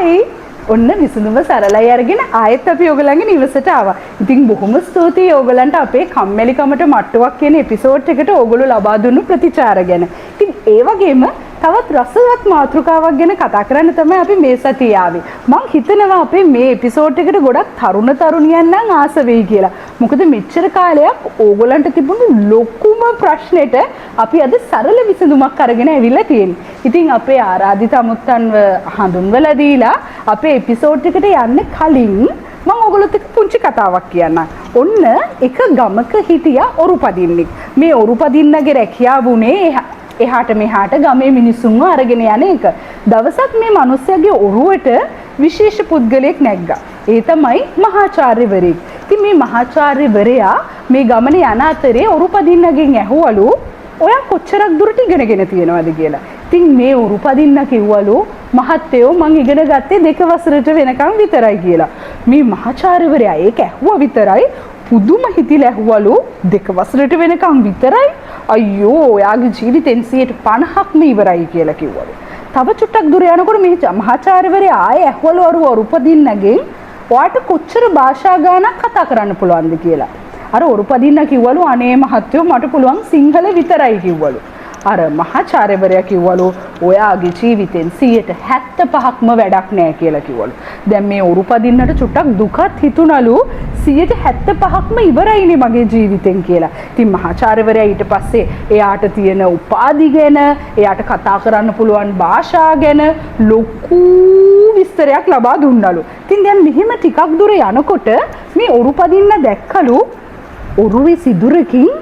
හයි ඔන්න විසඳුම සරලයි අරගෙන ආයෙත් අපි ඔයගලන්ගේ නිවසට ආවා. ඉතින් බොහොම ස්තුතියි ඔයගලන්ට අපේ කම්මැලිකමට මට්ටුවක් කියන එපිසෝඩ් එකට ඔයගොල්ලෝ ලබා දුන්නු ප්‍රතිචාර ගැන. ඉතින් ඒ වගේම තවත් රසවත් මාතෘකාවක් ගැන කතා කරන්න තමයි අපි මේ සතියේ ආවේ. මං හිතනවා අපේ මේ එපිසෝඩ් එකට ගොඩක් තරුණ තරුණියන් නම් ආස වෙයි කියලා. මොකද මෙච්චර කාලයක් ඕගොල්ලන්ට තිබුණු ලොකුම ප්‍රශ්නෙට අපි අද සරල විසඳුමක් අරගෙන ඇවිල්ලා තියෙන්නේ. ඉතින් අපේ ආරාධිත අමුත්තන්ව හඳුන්වලා දීලා අපේ එපිසෝඩ් එකට යන්න කලින් මම ඔයගොල්ලොත් එක්ක පුංචි කතාවක් කියන්නම්. ඔන්න එක ගමක හිටියා ඔරුපදින්නෙක්. මේ ඔරුපදින්නගේ රැකියාව උනේ එහාට මෙහාට ගමේ මිනිස්සුන්ව අරගෙන යන එක. දවසක් මේ මිනිස්සයාගේ ඔරුවට විශේෂ පුද්ගලයෙක් නැග්ගා. ඒ තමයි මහාචාර්යවරයෙක්. ඉතින් මේ මහාචාර්යවරයා මේ ගමනේ යන අතරේ ඔරුපදින්නගෙන් ඇහුවලු ඔයා කොච්චරක් දුරට ඉගෙනගෙන තියෙනවද කියලා. ඉතින් මේ ඔරුපදින්න කිව්වලු මහත්තයෝ මං ඉගෙන ගත්තේ 2 වසරට වෙනකම් විතරයි කියලා. මේ මහාචාර්යවරයා ඒක ඇහුවා විතරයි පුදුම හිතිලා ඇහුවලු 2 වසරට වෙනකම් විතරයි අයියෝ ඔයාගේ ජීවිතෙන් 50%ක්ම ඉවරයි කියලා කිව්වලු. තව චුට්ටක් දුර යනකොට මේ මහාචාර්යවරයා ආයේ ඇහුවලු ඔරුපදින්නගෙන් ඔයාට කොච්චර භාෂා ගානක් කතා කරන්න පුළුවන්ද කියලා. අර ඔරුපදින්න කිව්වලු අනේ මහත්තයෝ මට පුළුවන් සිංහල විතරයි කිව්වලු. අර මහාචාර්යවරයා කිව්වලු ඔයාගේ ජීවිතෙන් 75%ක්ම වැඩක් නෑ කියලා කිව්වලු. දැන් මේ ඔරුපදින්නට චුට්ටක් දුකත් හිතුණලු 75%ක්ම ඉවරයිනේ මගේ ජීවිතෙන් කියලා. ඉතින් මහාචාර්යවරයා ඊට පස්සේ එයාට තියෙන උපාධි ගැන, එයාට කතා කරන්න පුළුවන් භාෂා ගැන ලොකු විස්තරයක් ලබා දුන්නලු. ඉතින් දැන් මෙහෙම ටිකක් දුර යනකොට මේ ඔරුපදින්න දැක්කලු ඔරුවේ සිදුරකින්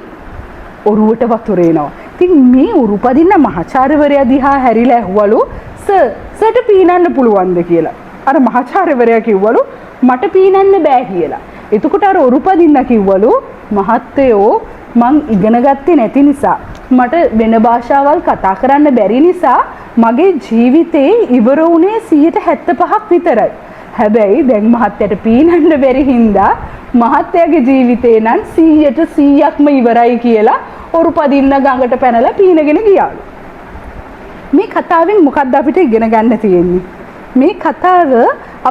ඔරුවට වතුර එනවා. ඉතින් මේ ඔරුපදින්න මහාචාර්යවරයා දිහා හැරිලා ඇහුවලු සර්ට පීනන්න පුළුවන්ද කියලා. අර මහාචාර්යවරයා කිව්වලු මට පීනන්න බෑ කියලා. එතකොට අර ඔරුපදින්න කිව්වලු මහත්තයෝ මං ඉගෙන ගත්තේ නැති නිසා මට වෙන භාෂාවල් කතා කරන්න බැරි නිසා මගේ ජීවිතේ ඉවර වුණේ 75%ක් විතරයි. හැබැයි දැන් මහත්තයට පීනන්න බැරි හින්දා මහත්තයාගේ ජීවිතේ නම් 100%ක්ම ඉවරයි කියලා ඔරුපදින්න ගඟට පැනලා පීනගෙන ගියාලු. මේ කතාවෙන් මොකක්ද අපිට ඉගෙන ගන්න තියෙන්නේ? මේ කතාව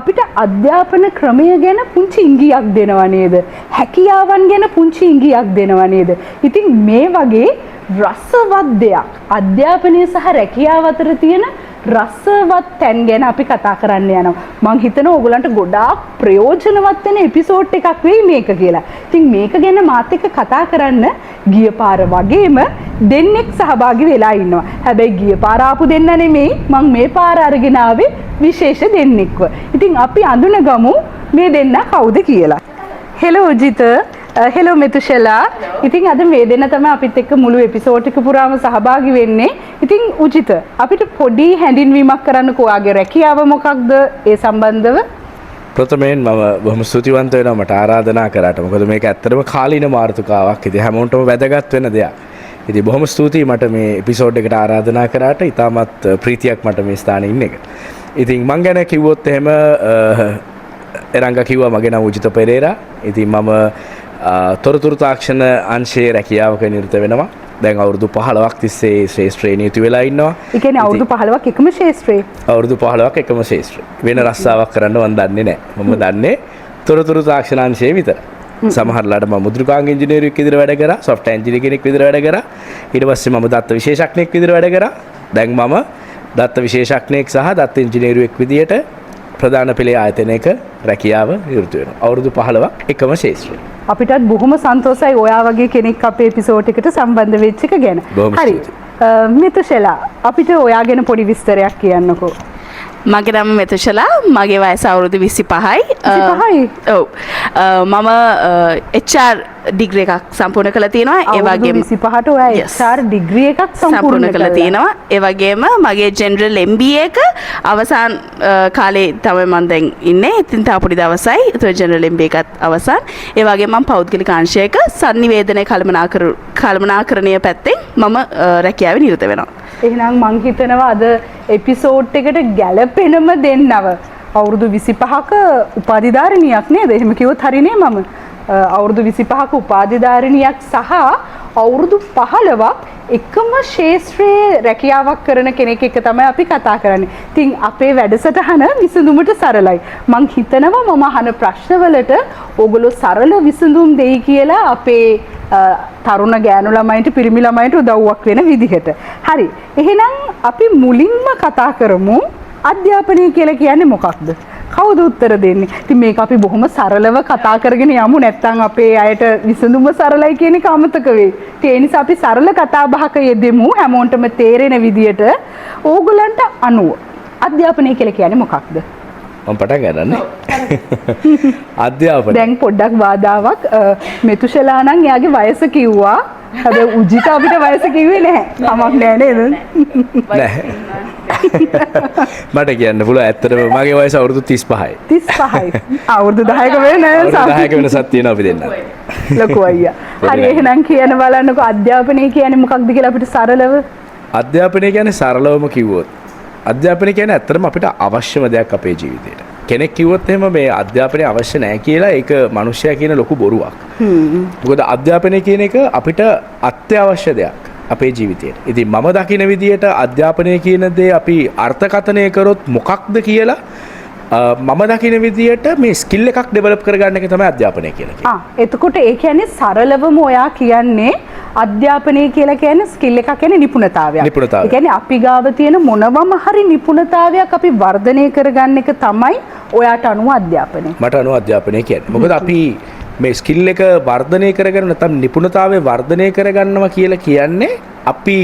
අපිට අධ්‍යාපන ක්‍රමය ගැන පුංචි ඉඟියක් දෙනවා නේද? හැකියාවන් ගැන පුංචි ඉඟියක් දෙනවා නේද? ඉතින් මේ වගේ රසවත් දෙයක් අධ්‍යාපනය සහ රැකියාව අතර තියෙන රසවත් තැන් ගැන අපි කතා කරන්න යනවා. මම හිතනවා ඔයගලන්ට ගොඩාක් ප්‍රයෝජනවත් වෙන එපිසෝඩ් එකක් වෙයි මේක කියලා. ඉතින් මේක ගැන මාත් එක්ක කතා කරන්න ගිය පාර වගේම දෙන්නෙක් සහභාගී වෙලා ඉන්නවා. හැබැයි ගිය පාර ආපු දෙන්න නෙමෙයි මම මේ පාර අරගෙන ආවේ විශේෂ දෙන්නෙක්ව. ඉතින් අපි අඳුනගමු මේ දෙන්න කවුද කියලා. හෙලෝ උජිත හෙලෝ මෙතුෂලා. ඉතින් අද මේ දෙන්න තමයි අපිත් එක්ක මුළු එපිසෝඩ් එක පුරාම සහභාගී වෙන්නේ. ඉතින් උජිත අපිට පොඩි හැඳින්වීමක් කරන්නකෝ ආගේ රැකියාව මොකක්ද ඒ සම්බන්ධව? ප්‍රථමයෙන් මම බොහොම ස්තුතිවන්ත වෙනවා මට ආරාධනා කරාට. මොකද මේක ඇත්තටම කාලීන මාතෘකාවක්. ඉතින් හැමෝටම වැදගත් වෙන දෙයක්. ඉතින් බොහොම ස්තුතියි මට මේ එපිසෝඩ් එකට ආරාධනා කරාට. ඉතාමත් ප්‍රීතියක් මට මේ ස්ථානයේ ඉන්න එක. ඉතින් මං ගැන කිව්වොත් එහෙම එරංග කිව්වා මගේ නම උජිත පෙරේරා. ඉතින් මම තොරතුරු තාක්ෂණ අංශයේ රැකියාවක නිරත වෙනවා. දැන් අවුරුදු 15ක් තිස්සේ ශ්‍රේෂ්ඨ නියුතු වෙලා ඉන්නවා. ඒ කියන්නේ අවුරුදු 15ක් එකම ශ්‍රේෂ්ඨේ. අවුරුදු 15ක් එකම ශ්‍රේෂ්ඨ. වෙන රස්සාවක් කරන්න මම දන්නේ නැහැ. මම දන්නේ තොරතුරු තාක්ෂණ අංශයේ විතරයි. සමහරලාට මම මුද්‍රකාංග ඉංජිනේරුවෙක් විදිහට වැඩ කරා, සොෆ්ට්වෙයාර් ඉංජිනේර කෙනෙක් විදිහට වැඩ කරා. ඊට පස්සේ මම දත්ත විශේෂඥයෙක් විදිහට වැඩ කරා. දැන් මම දත්ත විශේෂඥයෙක් සහ දත්ත ඉංජිනේරුවෙක් විදිහට ප්‍රධාන පෙළේ ආයතනයක රැකියාව නිරත වෙනවා. අවුරුදු 15ක් එකම ශාස්ත්‍රය. අපිටත් බොහොම සන්තෝෂයි ඔයා වගේ කෙනෙක් අපේ එපිසෝඩ් එකට සම්බන්ධ වෙච්ච එක ගැන. හරි. මෙතුෂලා අපිට ඔයා ගැන පොඩි විස්තරයක් කියන්නකෝ. මගේ නම මෙතුෂලා. මගේ වයස අවුරුදු 25යි. 25යි. ඔව්. මම HR ඩිග්‍රී එකක් සම්පූර්ණ කළා තියෙනවා. ඒ වගේම 25ට ඔයා HR ඩිග්‍රී එකක් සම්පූර්ණ කළා තියෙනවා. ඒ වගේම මගේ ජෙනරල් MBA එක අවසාන කාලේ තමයි මම දැන් ඉන්නේ. ඉතින් තා පොඩි දවසයි. ඒතර ජෙනරල් MBA එකත් අවසන්. ඒ වගේම මම පෞද්ගලික අංශයක sannivedana කළමනාකරණය පැත්තෙන් මම රැකියාවේ නිරත වෙනවා. එහෙනම් මං හිතනවා අද එපිසෝඩ් එකට ගැළපෙනම දෙන්නව අවුරුදු 25ක උපාධිධාරිනියක් නේද? එහෙම කිව්වොත් හරිනේ මම. අවුරුදු 25ක උපාධිධාරිනියක් සහ අවුරුදු 15ක් එකම ශාස්ත්‍රීය රැකියාවක් කරන කෙනෙක් එක්ක තමයි අපි කතා කරන්නේ. ඉතින් අපේ වැඩසටහන විසඳුමට සරලයි. මං හිතනවා මම අහන ප්‍රශ්නවලට ඕගොල්ලෝ සරල විසඳුම් දෙයි කියලා අපේ තරුණ ගෑනු ළමයින්ට පිරිමි ළමයින්ට උදව්වක් වෙන විදිහට. හරි. එහෙනම් අපි මුලින්ම කතා කරමු අධ්‍යාපනය කියලා කියන්නේ මොකක්ද? කවුද උත්තර දෙන්නේ? ඉතින් මේක අපි බොහොම සරලව කතා කරගෙන යමු, නැත්නම් අපේ අයට විසඳුම සරලයි කියන එක අමතක වෙයි. ඒ නිසා අපි සරල කතා බහක යෙදෙමු හැමෝටම තේරෙන විදියට. ඕගොල්ලන්ට අනුව අධ්‍යාපනය කියලා කියන්නේ මොකක්ද? මම පටන් ගන්නනේ. අධ්‍යාපනය. දැන් පොඩ්ඩක් වාදාවක් මෙතුෂලා නම් එයාගේ වයස කිව්වා. හැබැයි උජිත අපිට වයස කිව්වේ නැහැ. කමක් නැහැ නේද? නැහැ. මට කියන්න පුළුවන් ඇත්තටම මගේ වයස අවුරුදු 35යි. 35යි. අවුරුදු 10ක වෙනස. අවුරුදු 10ක වෙනසක් තියෙනවා අපි දෙන්න. ලොකු අයියා. හරි එහෙනම් කියන බලන්නකෝ අධ්‍යාපනය කියන්නේ මොකක්ද කියලා අපිට සරලව. අධ්‍යාපනය කියන්නේ සරලවම කිව්වොත් අධ්‍යාපනය කියන්නේ ඇත්තටම අපිට අවශ්‍යම දෙයක් අපේ ජීවිතේට. කෙනෙක් කිව්වොත් එහෙම මේ අධ්‍යාපනය අවශ්‍ය නැහැ කියලා ඒක මිනිස්සයා කියන ලොකු බොරුවක්. මොකද අධ්‍යාපනය කියන එක අපිට අත්‍යවශ්‍ය දෙයක් අපේ ජීවිතේට. ඉතින් මම දකින විදියට අධ්‍යාපනය කියන දේ අපි අර්ථකථනය කරොත් මොකක්ද කියලා මම දකින විදියට මේ ස්කිල් එකක් ඩෙවලොප් කරගන්න එක තමයි අධ්‍යාපනය කියලා කියන්නේ. එතකොට ඒ කියන්නේ සරලවම ඔයා කියන්නේ අධ්‍යාපනය කියලා කියන්නේ ස්කිල් එකක් කියන්නේ නිපුණතාවයක්. නිපුණතාවය. ඒ කියන්නේ අපි ගාව තියෙන මොනවම හරි නිපුණතාවයක් අපි වර්ධනය කරගන්න එක තමයි ඔයාට අනුව අධ්‍යාපනය. මට අනුව අධ්‍යාපනය කියන්නේ. මොකද අපි මේ ස්කිල් එක වර්ධනය කරගන්න නැත්නම් නිපුණතාවය වර්ධනය කරගන්නවා කියලා කියන්නේ අපි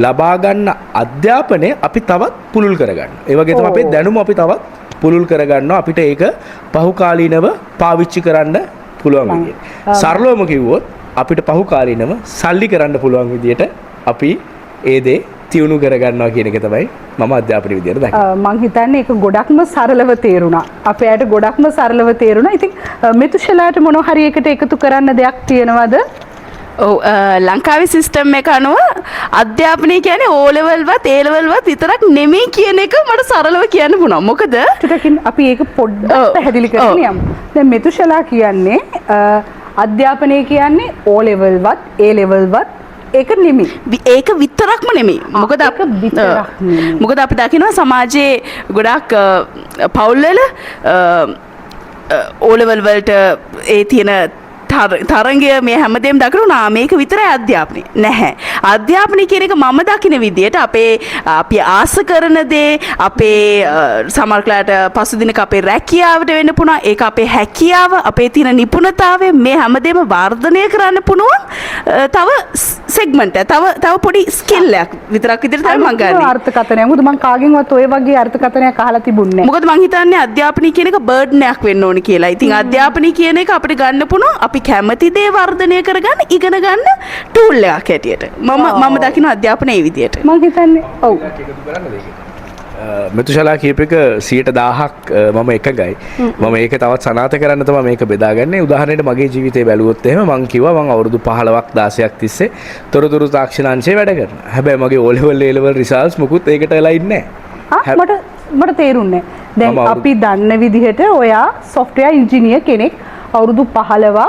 ලබා ගන්න අධ්‍යාපනය අපි තවත් පුළුල් කරගන්න. ඒ වගේ තමයි අපේ දැනුම අපි තවත් පුළුල් කරගන්නවා අපිට ඒක පහුකාලීනව පාවිච්චි කරන්න පුළුවන් විදියට. සරලවම කිව්වොත් අපිට පහුකාලීනව සල්ලි කරන්න පුළුවන් විදියට අපි ඒ දේ තියුණු කරගන්නවා කියන එක තමයි මම අධ්‍යාපන විදියට දකින්නේ. මම හිතන්නේ ඒක ගොඩක්ම සරලව තේරුණා. අපේ අයට ගොඩක්ම සරලව තේරුණා. ඉතින් මෙතුෂලාට මොන හරි එකට එකතු කරන්න දෙයක් තියෙනවද? ඔව් ලංකාවේ සිස්ටම් එක අනුව අධ්‍යාපනය කියන්නේ O level වත් A level වත් විතරක් නෙමෙයි කියන එක මට සරලව කියන්න පුළුවන්. මොකද ටිකකින් අපි ඒක පොඩ්ඩක් පැහැදිලි කරගෙන යමු. දැන් මෙතුෂලා කියන්නේ අධ්‍යාපනය කියන්නේ O level වත් A level වත් ඒක නෙමෙයි. ඒක විතරක්ම නෙමෙයි. මොකද අපි දකිනවා සමාජයේ ගොඩක් පවුල්වල O level වලට ඒ තියෙන තරංගය මේ හැමදේම දකිනවා මේක විතරයි අධ්‍යාපනය නැහැ. අධ්‍යාපනය කියන එක මම දකින විදිහට අපි ආස කරන දේ අපේ සමහරట్లాට පසුදිනක අපේ රැකියාවට වෙන්න පුළුවන්. ඒක අපේ හැකියාව, අපේ තියෙන නිපුණතාවය මේ හැමදේම වර්ධනය කරන්න පුළුවන්. තව සෙග්මන්ට් තව පොඩි ස්කිල් එකක් විතරක් විදිහට තමයි මම ගන්නේ. අර්ථකථනය. මොකද මම කාගෙන්වත් ඔය වගේ අර්ථකථනයක් අහලා තිබුණේ නැහැ. මොකද මම හිතන්නේ අධ්‍යාපනය කියන එක බර්ඩන් එකක් වෙන්න ඕනේ කියලා. ඉතින් අධ්‍යාපනය කියන එක අපිට ගන්න පුළුවන් අපි කැමති දේ වර්ධනය කරගන්න ඉගෙන ගන්න ටූල් එකක් හැටියට. මම දකින අධ්‍යාපනය ඒ විදියට. මම හිතන්නේ ඔව්. මෙතුෂලා කියප එක 100,000ක් මම එකගයි. මම ඒක තවත් සනාථ කරන්න තමයි මේක බෙදාගන්නේ. උදාහරණයට මගේ ජීවිතේ බැලුවොත් එහෙම මම කිව්වා මම අවුරුදු 15ක් 16ක් තිස්සේ තොරතුරු තාක්ෂණ අංශයේ වැඩ කරනවා. හැබැයි මගේ O level A level results මුකුත් ඒකට ලයින් නැහැ. මට තේරුන්නේ. දැන් අපි දන්න විදිහට ඔයා software engineer කෙනෙක් අවුරුදු 15ක්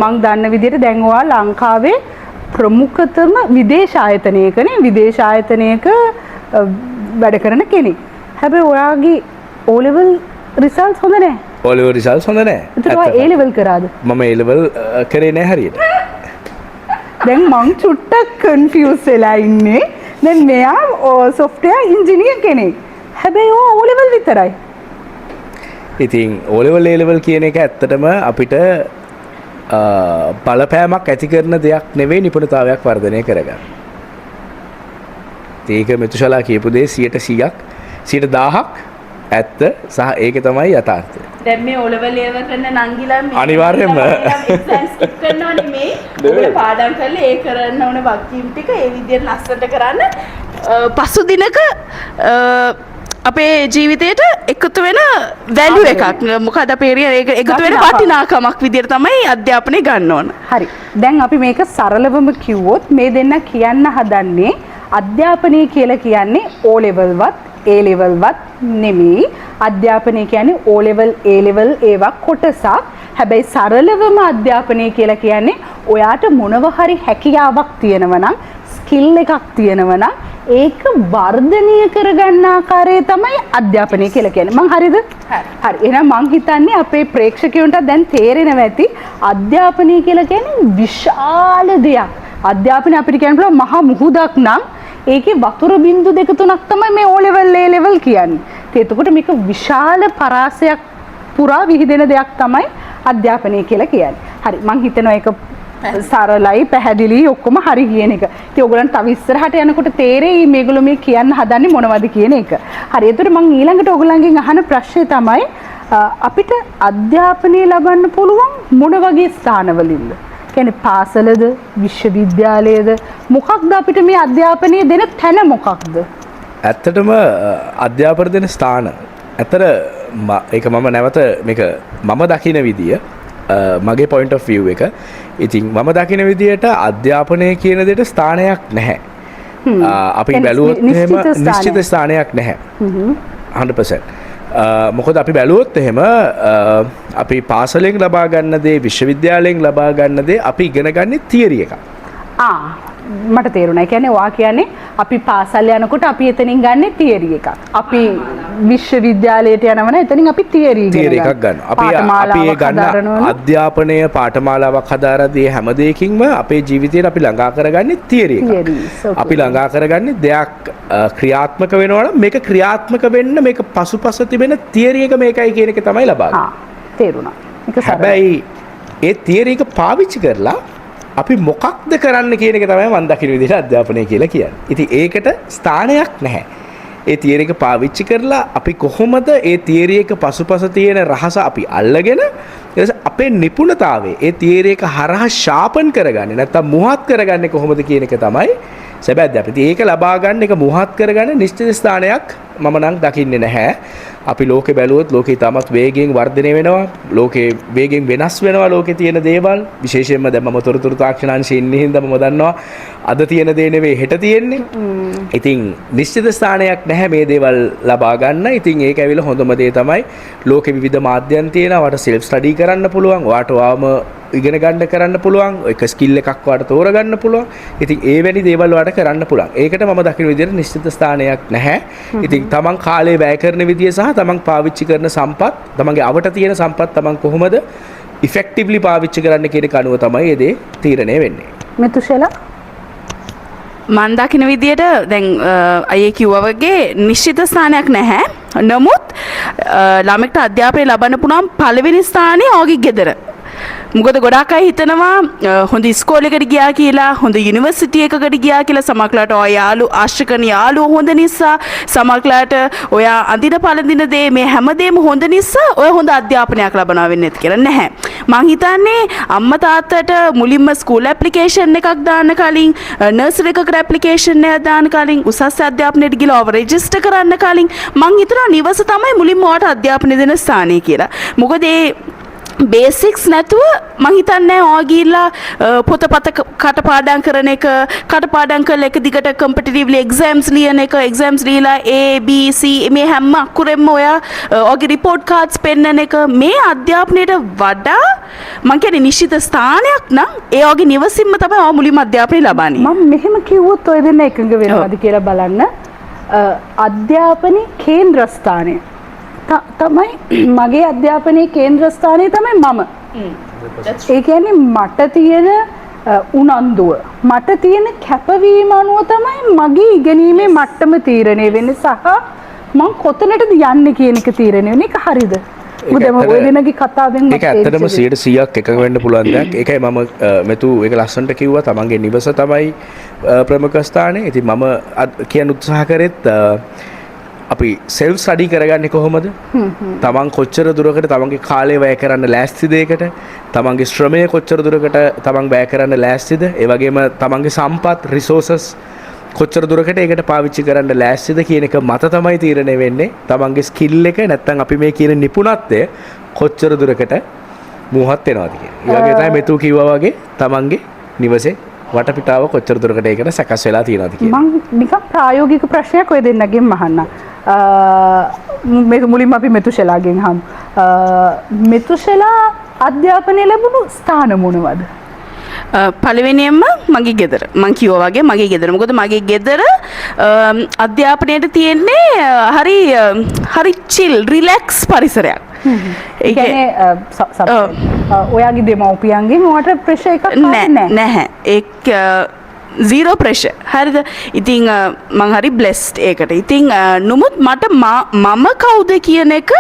මං දන්න විදිහට දැන් ඔයා ලංකාවේ ප්‍රමුඛතම විදේශ ආයතනයකනේ විදේශ ආයතනයක වැඩ කරන කෙනෙක්. හැබැයි ඔයාගේ O level results හොඳ නැහැ. O level results හොඳ නැහැ. ඒතර ඔයා A level කරාද? මම A level කරේ නැහැ හරියට. දැන් මං චුට්ටක් කන්ෆියුස් වෙලා ඉන්නේ. දැන් මෙයා software engineer කෙනෙක්. හැබැයි ඔයා O level විතරයි. ඉතින් O level A level කියන එක ඇත්තටම අපිට බලපෑමක් ඇති කරන දෙයක් නෙවෙයි නිපුණතාවයක් වර්ධනය කරගන්න. ඒක මෙතුෂලා කියපු දේ 100%ක් 100,000ක් ඇත්ත සහ ඒක තමයි යථාර්ථය. දැන් මේ O level level කරන නංගිලා අනිවාර්යයෙන්ම එක්සෑම් ස්කිප් කරනවා නෙමෙයි. ඔයගොල්ලෝ පාඩම් කරලා ඒ කරන්න ඕන වගකීම් ටික ඒ විදිහට ලස්සනට කරන්න පසු දිනක අපේ ජීවිතයට එකතු වෙන වැලියු එකක්. මොකද අපේ එකතු වෙන වටිනාකමක් විදිහට තමයි අධ්‍යාපනය ගන්න ඕන. හරි. දැන් අපි මේක සරලවම කිව්වොත් මේ දෙන්න කියන්න හදන්නේ අධ්‍යාපනය කියලා කියන්නේ O level වත් A level වත් නෙමෙයි. අධ්‍යාපනය කියන්නේ O level A level ඒවා කොටසක්. හැබැයි සරලවම අධ්‍යාපනය කියලා කියන්නේ ඔයාට මොනව හරි හැකියාවක් තියෙනවා නම් ස්කිල් එකක් තියෙනවා නම් ඒක වර්ධනය කරගන්න ආකාරය තමයි අධ්‍යාපනය කියලා කියන්නේ. මං හරිද? හරි. එහෙනම් මං හිතන්නේ අපේ ප්‍රේක්ෂකයන්ට දැන් තේරෙනවා ඇති අධ්‍යාපනය කියලා කියන්නේ විශාල දෙයක්. අධ්‍යාපනය අපිට කියන්න පුළුවන් මහා මුහුදක් නම් ඒකේ වතුර බින්දු දෙක තුනක් තමයි මේ O level A level කියන්නේ. එතකොට මේක විශාල පරාසයක් පුරා විහිදෙන දෙයක් තමයි අධ්‍යාපනය කියලා කියන්නේ. හරි මං හිතනවා ඒක සරලයි පැහැදිලි ඔක්කොම හරි කියන එක. ඉතින් ඔයගොල්ලන්ට තව ඉස්සරහට යනකොට තේරෙයි මේගොල්ලෝ මේ කියන්න හදන්නේ මොනවද කියන එක. හරි එතකොට මං ඊළඟට ඔයගොල්ලන්ගෙන් අහන ප්‍රශ්නේ තමයි අපිට අධ්‍යාපනය ලබන්න පුළුවන් මොන වගේ ස්ථානවලින්ද? කියන්නේ පාසලද විශ්වවිද්‍යාලයද මොකක්ද අපිට මේ අධ්‍යාපනය දෙන තැන මොකක්ද? ඇත්තටම අධ්‍යාපන දෙන ස්ථාන ඇතර ඒක මම නැවත මේක මම දකින විදිය මගේ point of view එක. ඉතින් මම දකින විදියට අධ්‍යාපනය කියන දෙයට ස්ථානයක් නැහැ. අපි බැලුවොත් එහෙම නිශ්චිත ස්ථානයක් නැහැ. 100%. මොකද අපි බැලුවොත් එහෙම අපි පාසලෙන් ලබා ගන්න දේ විශ්වවිද්‍යාලයෙන් ලබා ගන්න දේ අපි ඉගෙන ගන්නේ තියරි එකක්. මට තේරුණා. ඒ කියන්නේ ඔයා කියන්නේ අපි පාසල් යනකොට අපි එතනින් ගන්න තියරි එකක්. අපි විශ්වවිද්‍යාලයට යනවනම් එතනින් අපි තියරි එකක් ගන්නවා. අපි ඒ ගන්න අධ්‍යාපනය පාඨමාලාවක් හදාරදී හැම දෙයකින්ම අපේ ජීවිතේට අපි ළඟා කරගන්නේ තියරි එකක්. අපි ළඟා කරගන්නේ දෙයක් ක්‍රියාත්මක වෙනවා නම් මේක ක්‍රියාත්මක වෙන්න මේක පසුපස තිබෙන තියරි එක මේකයි කියන එක තමයි ලබා ගන්න. තේරුණා. හැබැයි ඒ තියරි එක පාවිච්චි කරලා අපි මොකක්ද කරන්න කියන එක තමයි මම දකින විදිහට අධ්‍යාපනය කියලා කියන්නේ. ඉතින් ඒකට ස්ථානයක් නැහැ. ඒ තියරි එක පාවිච්චි කරලා අපි කොහොමද ඒ තියරි එක පසුපස තියෙන රහස අපි අල්ලගෙන අපේ නිපුණතාවයේ ඒ තියරි එක හරහා ශාපන් කරගන්නේ නැත්නම් මුවහත් කරගන්නේ කොහොමද කියන එක තමයි සැබෑ අධ්‍යාපනය. ඒක ලබා ගන්න එක මුවහත් කරගන්න නිශ්චිත ස්ථානයක් මම නම් දකින්නේ නැහැ. අපි ලෝකේ බැලුවොත් ලෝකේ තාමත් වේගයෙන් වර්ධනය වෙනවා. ලෝකේ වේගයෙන් වෙනස් වෙනවා ලෝකේ තියෙන දේවල්. විශේෂයෙන්ම දැන් මම තොරතුරු තාක්ෂණාංශයේ ඉන්නේ හින්දා මම දන්නවා අද තියෙන දේ නෙවෙයි හෙට තියෙන්නේ. ඉතින් නිශ්චිත ස්ථානයක් නැහැ මේ දේවල් ලබා ගන්න. ඉතින් ඒක ඇවිල්ලා හොඳම දේ තමයි ලෝකේ විවිධ මාධ්‍යයන් තියෙනවා. වට සෙල්ෆ් ස්ටඩි කරන්න පුළුවන්. වාට වාම ඉගෙන ගන්න කරන්න පුළුවන්. එක ස්කිල් එකක් වාට තෝරගන්න පුළුවන්. ඉතින් ඒ වැනි දේවල් වාට කරන්න පුළුවන්. ඒකට මම දකින විදිහට නිශ්චිත ස්ථානයක් නැහැ. ඉතින් තමන් කාලේ වැය කරන විදිය සහ තමන් පාවිච්චි කරන සම්පත්, තමන්ගේ අවට තියෙන සම්පත් තමන් කොහොමද ඉෆෙක්ටිව්ලි පාවිච්චි කරන්න කියන එක අනුව තමයි ඒ දේ තීරණය වෙන්නේ. මෙතුෂලා මන් දකින විදියට දැන් අයියේ කිව්වා වගේ නිශ්චිත ස්ථානයක් නැහැ. නමුත් ළමෙක්ට අධ්‍යාපනය ලබන්න පුළුවන් පළවෙනි ස්ථානේ ඔහුගේ ගෙදර. මොකද ගොඩාක් අය හිතනවා හොඳ ඉස්කෝලේකට ගියා කියලා, හොඳ යුනිවර්සිටි එකකට ගියා කියලා. සමහරట్లాට ඔය ආශ්‍රය කරන යාළුවෝ හොඳ නිසා, සමහරట్లాට ඔයා අඳින පළඳින දේ මේ හැමදේම හොඳ නිසා ඔය හොඳ අධ්‍යාපනයක් ලබනවා වෙන්නේ නැති කියලා නැහැ. මං හිතන්නේ අම්මා තාත්තට මුලින්ම ස්කූල් ඇප්ලිකේෂන් එකක් දාන්න කලින්, නර්සරි එකකට ඇප්ලිකේෂන් එකක් දාන්න කලින්, උසස් අධ්‍යාපනයට ගිහලා ඔව රෙජිස්ටර් කරන්න කලින් මං හිතනවා නිවස තමයි මුලින්ම ඔයාට අධ්‍යාපනය දෙන ස්ථානය කියලා. මොකද ඒ බේසික්ස් නැතුව මං හිතන්නේ ඔයා ගිහිල්ලා පොතපත කටපාඩම් කරන එක, කටපාඩම් කරලා එක දිගට කම්පිටිටිව්ලි එක්සෑම්ස් ලියන එක, එක්සෑම්ස් ලියලා A B C මේ හැම අකුරෙම ඔයා ඔයගේ රිපෝට් කාඩ්ස් පෙන්නන එක මේ අධ්‍යාපනයට වඩා මං කියන්නේ නිශ්චිත ස්ථානයක් නම් ඒ ඔයගේ නිවසින්ම තමයි ඔයා මුලින්ම අධ්‍යාපනය ලබන්නේ. මම මෙහෙම කිව්වොත් ඔය දෙන්න එකඟ වෙනවද කියලා බලන්න. අධ්‍යාපනයේ කේන්ද්‍රස්ථානය තමයි මගේ අධ්‍යාපනයේ කේන්ද්‍රස්ථානය තමයි මම. ඒ කියන්නේ මට තියෙන උනන්දුව, මට තියෙන කැපවීම අනුව තමයි මගේ ඉගෙනීමේ මට්ටම තීරණය වෙන්නේ සහ මම කොතනටද යන්නේ කියන එක තීරණය වෙන්නේ. ඒක හරියද? මොකද ඔය දෙනගේ කතාවෙන් ඒක ඇත්තටම 100%ක් එකඟ වෙන්න පුළුවන් දෙයක්. ඒකයි මම මෙතු ඒක ලස්සනට කිව්වා තමන්ගේ නිවස තමයි ප්‍රමුඛ ස්ථානය. ඉතින් මම කියන්න උත්සාහ කරෙත් අපි සෙල්ෆ් ස්ටඩි කරගන්නේ කොහොමද? තමන් කොච්චර දුරකට තමන්ගේ කාලය වැය කරන්න ලෑස්තිද ඒකට? තමන්ගේ ශ්‍රමය කොච්චර දුරකට තමන් වැය කරන්න ලෑස්තිද? ඒ වගේම තමන්ගේ සම්පත් රිසෝසස් කොච්චර දුරකට ඒකට පාවිච්චි කරන්න ලෑස්තිද කියන එක මත තමයි තීරණය වෙන්නේ. තමන්ගේ ස්කිල් එක නැත්නම් අපි මේ කියන නිපුණත්වය කොච්චර දුරකට මුවහත් වෙනවද කියන. ඒ වගේ තමයි මෙතු කිව්වා වගේ තමන්ගේ නිවසේ වටපිටාව කොච්චර දුරකට ඒකට සකස් වෙලා තියෙනවද කියන. මම නිකන් ප්‍රායෝගික ප්‍රශ්නයක් ඔය දෙන්නගෙන් අහන්න. මුලින්ම අපි මෙතුෂලාගෙන් හමු. මෙතුෂලා අධ්‍යාපනය ලැබුණු ස්ථාන මොනවද? පළවෙනියෙන්ම මගේ ගෙදර. මං කිව්වා වගේ මගේ ගෙදර. මොකද මගේ ගෙදර අධ්‍යාපනයට තියෙන්නේ හරි chill relax පරිසරයක්. ඒ කියන්නේ ඔයාගේ දෙමව්පියන්ගේ මොකට ප්‍රෙෂර් එකක් නැහැ. ඒක zero pressure. හරිද? ඉතින් මං හරි blessed ඒකට. ඉතින් නමුත් මට මම කවුද කියන එක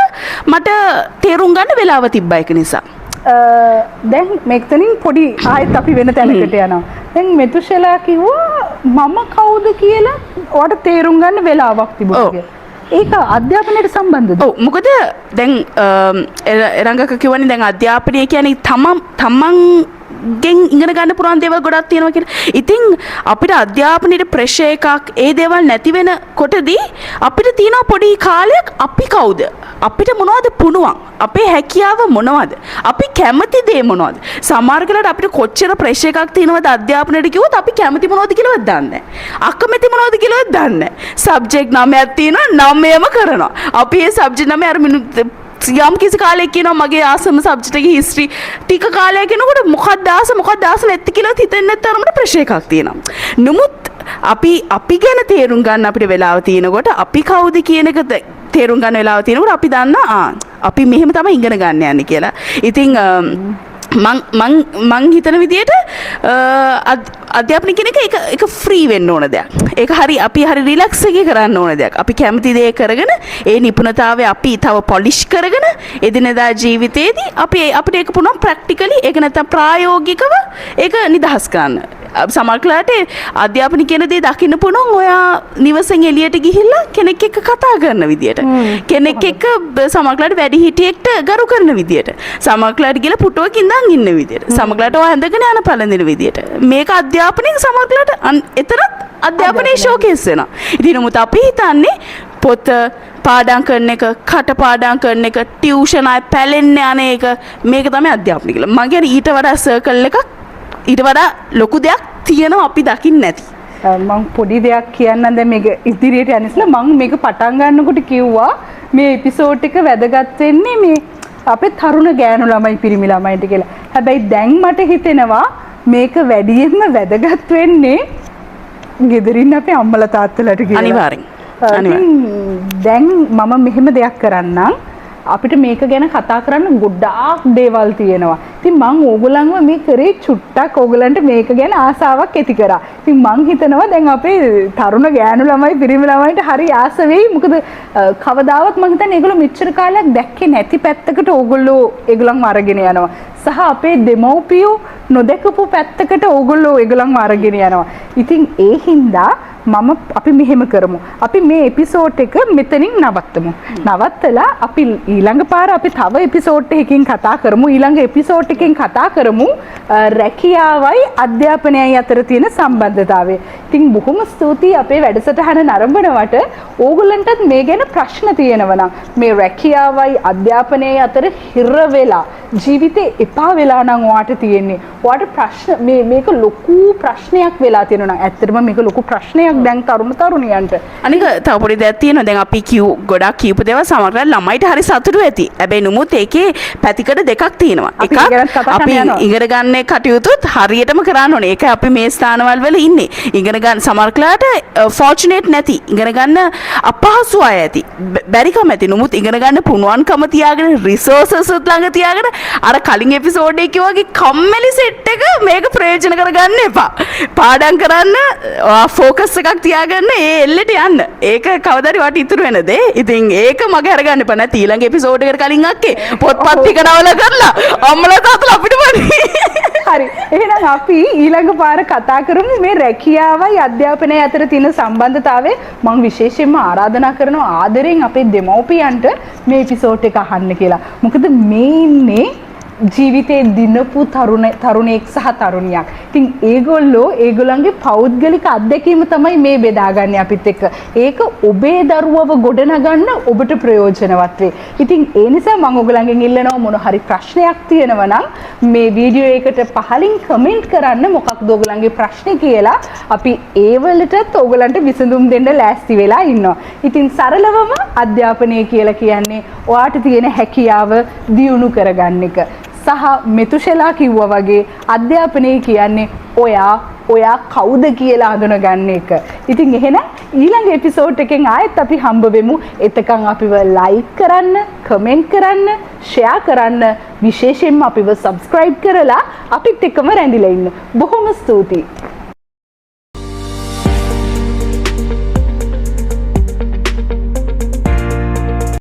මට තේරුම් ගන්න වෙලාව තිබ්බා ඒක නිසා. දැන් මෙතනින් පොඩි ආයෙත් අපි වෙන තැනකට යනවා. දැන් මෙතුෂලා කිව්වා මම කවුද කියලා ඔයාට තේරුම් ගන්න වෙලාවක් තිබුණා කියලා. ඒක අධ්‍යාපනයට සම්බන්ධද? ඔව් මොකද දැන් රංගක කියවනේ දැන් අධ්‍යාපනය කියන්නේ තමන් ගෙන් ඉගෙන ගන්න පුළුවන් දේවල් ගොඩක් තියෙනවා කියලා. ඉතින් අපිට අධ්‍යාපනයේ ප්‍රෙෂර් එකක් ඒ දේවල් නැති වෙන කොටදී අපිට තියෙන පොඩි කාලයක් අපි කවුද? අපිට මොනවද පුණුවන්? අපේ හැකියාව මොනවද? අපි කැමති දේ මොනවද? සමහර වෙලාවට අපිට කොච්චර ප්‍රෙෂර් එකක් තියෙනවද අධ්‍යාපනයට කිව්වොත් අපි කැමති මොනවද කියලාවත් දන්නේ නැහැ. අකමැති මොනවද කියලාවත් දන්නේ නැහැ. සබ්ජෙක්ට් 9ක් තියෙනවා 9ම කරනවා. අපි ඒ සබ්ජෙක්ට් 9 අර මිනිත්තු යම් කිසි කාලයක් කියනවා මගේ ආසම සබ්ජෙක්ට් එකේ හිස්ටරි ටික කාලයක් යනකොට මොකක්ද ආස නැති කියලා හිතෙන්නේ නැත්තරමට ප්‍රෙෂර් එකක් තියෙනවා. නමුත් අපි ගැන තේරුම් ගන්න අපිට වෙලාව තියෙනකොට අපි කවුද කියන එක තේරුම් ගන්න වෙලාව තියෙනකොට අපි දන්නා අපි මෙහෙම තමයි ඉගෙන ගන්න යන්නේ කියලා. ඉතින් මං හිතන විදියට අධ්‍යාපනය කියන එක ෆ්‍රී වෙන්න ඕන දෙයක්. ඒක අපි හරි රිලැක්ස් එකේ කරන්න ඕන දෙයක්. අපි කැමති දේ කරගෙන ඒ නිපුණතාවය අපි තව පොලිෂ් කරගෙන එදිනෙදා ජීවිතේදී අපිට ඒක පුළුවන් ප්‍රැක්ටිකලි ඒක නැත්නම් ප්‍රායෝගිකව ඒක නිදහස් කරන්න. සමහරట్లాට අධ්‍යාපන කියන දේ දකින්න පුළුවන් ඔයා නිවසෙන් එළියට ගිහිල්ලා කෙනෙක් එක්ක කතා කරන විදියට. කෙනෙක් එක්ක සමහරట్లాට වැඩිහිටියෙක්ට ගරු කරන විදියට. සමහරట్లాට ගිහලා පුටුවක ඉඳන් ඉන්න විදියට. සමහරట్లాට ඔයා ඇඳගෙන යන පළඳින විදියට. මේක අධ්‍යාපනයෙන් සමහරట్లాට එතරම් අධ්‍යාපනයේ ෂෝකේස් වෙනවා. ඉතින් නමුත් අපි හිතන්නේ පොත පාඩම් කරන එක, කටපාඩම් කරන එක, ටියුෂන් ආයි පැලෙන්න යන එක මේක තමයි අධ්‍යාපනය කියලා. මගේ ඊට වඩා සර්කල් එකක් ඊට වඩා ලොකු දෙයක් තියෙනවා අපි දකින්නේ නැති. මම පොඩි දෙයක් කියන්නම් දැන් මේක ඉදිරියට යන ඉස්සෙල්ලා මම මේක පටන් ගන්නකොට කිව්වා මේ එපිසෝඩ් එක වැදගත් වෙන්නේ මේ අපේ තරුණ ගෑනු ළමයි පිරිමි ළමයින්ට කියලා. හැබැයි දැන් මට හිතෙනවා මේක වැඩියෙන්ම වැදගත් වෙන්නේ ගෙදරින් අපේ අම්මලා තාත්තලාට කියලා. අනිවාර්යෙන්. දැන් මම මෙහෙම දෙයක් කරන්නම්. අපිට මේක ගැන කතා කරන්න ගොඩාක් දේවල් තියෙනවා. ඉතින් මම ඕගොල්ලන්ව මේ කරේ චුට්ටක් ඕගොල්ලන්ට මේක ගැන ආසාවක් ඇති කරා. ඉතින් මම හිතනවා දැන් අපේ තරුණ ගෑනු ළමයි පිරිමි ළමයින්ට හරි ආස වෙයි. මොකද කවදාවත් මම හිතන්නේ ඒගොල්ලෝ මෙච්චර කාලයක් දැක්කේ නැති පැත්තකට ඕගොල්ලෝ ඒගොල්ලන්ව අරගෙන යනවා. සහ අපේ දෙමව්පියෝ නොදකපු පැත්තකට ඕගොල්ලෝ ඒගොල්ලන්ව අරගෙන යනවා. ඉතින් ඒ හින්දා අපි මෙහෙම කරමු. අපි මේ එපිසෝඩ් එක මෙතනින් නවත්තමු. නවත්තලා අපි ඊළඟ පාර අපි තව එපිසෝඩ් එකකින් කතා කරමු. ඊළඟ එපිසෝඩ් එකකින් කතා කරමු රැකියාවයි අධ්‍යාපනයයි අතර තියෙන සම්බන්ධතාවය. ඉතින් බොහොම ස්තුතියි අපේ වැඩසටහන නරඹනවට. ඕගොල්ලන්ටත් මේ ගැන ප්‍රශ්න තියෙනවා නම් මේ රැකියාවයි අධ්‍යාපනයයි අතර හිර වෙලා ජීවිතේ එපා වෙලා නම් ඔයාට තියෙන්නේ. ඔයාට ප්‍රශ්න මේක ලොකු ප්‍රශ්නයක් වෙලා තියෙනවා නම් ඇත්තටම මේක ලොකු ප්‍රශ්නයක් දැන් තරුණියන්ට. අනික තව පොඩි දෙයක් තියෙනවා. දැන් අපි ගොඩක් කියපු දේවල් සමහරවල් ළමයිට හරි සතුටු ඇති. හැබැයි නමුත් ඒකේ පැතිකඩ දෙකක් තියෙනවා. එකක් අපි ඉගෙන ගන්න කටයුතුත් හරියටම කරන්න ඕනේ. ඒක අපි මේ ස්ථානවල වල ඉන්නේ. ඉගෙන ගන්න සමහරట్లాට ෆෝචුනේට් නැති. ඉගෙන ගන්න අපහසු අය ඇති. බැරිකම ඇති. නමුත් ඉගෙන ගන්න පුණුවන්කම තියාගෙන රිසෝසස් ළඟ තියාගෙන අර කලින් එපිසෝඩ් එකේ වගේ කම්මැලි සෙට් එක මේක ප්‍රයෝජන කරගන්න එපා. පාඩම් කරන්න ෆෝකස් එකක් තියාගන්න ඒ එල්ලට යන්න. ඒක කවදාරි වට ඉතුරු වෙන දේ. ඉතින් ඒක මගේ අරගන්න එපා. නැත්නම් ඊළඟ එපිසෝඩ් එකට කලින් අක්කේ පොත්පත් ටික නවල කරලා අම්මලා තාත්තලා අපිට පරි. හරි. එහෙනම් අපි ඊළඟ පාර කතා කරමු මේ රැකියාවයි අධ්‍යාපනය අතර තියෙන සම්බන්ධතාවය. මම විශේෂයෙන්ම ආරාධනා කරනවා ආදරෙන් අපේ දෙමව්පියන්ට මේ එපිසෝඩ් එක අහන්න කියලා. මොකද මේ ඉන්නේ ජීවිතේ දිනපු තරුණෙක් සහ තරුණියක්. ඉතින් ඒගොල්ලන්ගේ පෞද්ගලික අත්දැකීම තමයි මේ බෙදාගන්නේ අපිත් එක්ක. ඒක ඔබේ දරුවව ගොඩනගන්න ඔබට ප්‍රයෝජනවත් වෙයි. ඉතින් ඒ නිසා මම ඔයගලගෙන් ඉල්ලනවා මොන හරි ප්‍රශ්නයක් තියෙනවා නම් මේ වීඩියෝ එකට පහලින් කමෙන්ට් කරන්න මොකක්ද ඔයගලන්ගේ ප්‍රශ්නේ කියලා. අපි ඒ වලටත් ඔයගලන්ට විසඳුම් දෙන්න ලෑස්ති වෙලා ඉන්නවා. ඉතින් සරලවම අධ්‍යාපනය කියලා කියන්නේ ඔයාට තියෙන හැකියාව දියුණු කරගන්න එක. සහ මෙතුෂෙලා කිව්වා වගේ අධ්‍යාපනය කියන්නේ ඔයා කවුද කියලා හඳුනගන්න එක. ඉතින් එහෙනම් ඊළඟ එපිසෝඩ් එකෙන් ආයෙත් අපි හම්බ වෙමු. එතකන් අපිව ලයික් කරන්න, කමෙන්ට් කරන්න, ෂෙයා කරන්න, විශේෂයෙන්ම අපිව සබ්ස්ක්‍රයිබ් කරලා අපිත් එක්කම රැඳිලා ඉන්න. බොහොම ස්තුතියි.